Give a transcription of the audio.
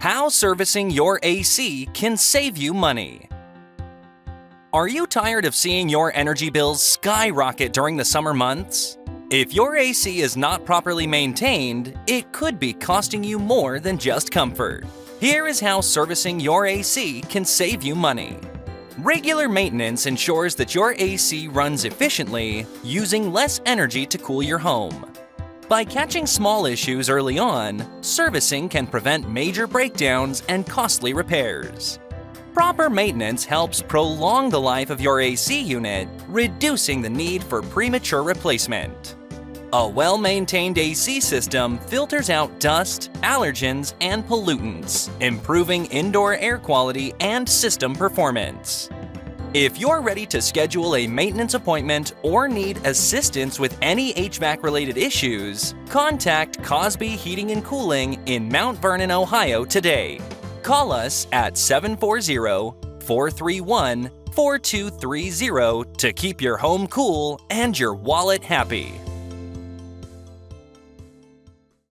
How servicing your AC can save you money. Are you tired of seeing your energy bills skyrocket during the summer months? If your AC is not properly maintained, it could be costing you more than just comfort. Here is how servicing your AC can save you money. Regular maintenance ensures that your AC runs efficiently, using less energy to cool your home. By catching small issues early on, servicing can prevent major breakdowns and costly repairs. Proper maintenance helps prolong the life of your AC unit, reducing the need for premature replacement. A well-maintained AC system filters out dust, allergens, and pollutants, improving indoor air quality and system performance. If you're ready to schedule a maintenance appointment or need assistance with any HVAC-related issues, contact Cosby Heating and Cooling in Mount Vernon, Ohio today. Call us at 740-431-4230 to keep your home cool and your wallet happy.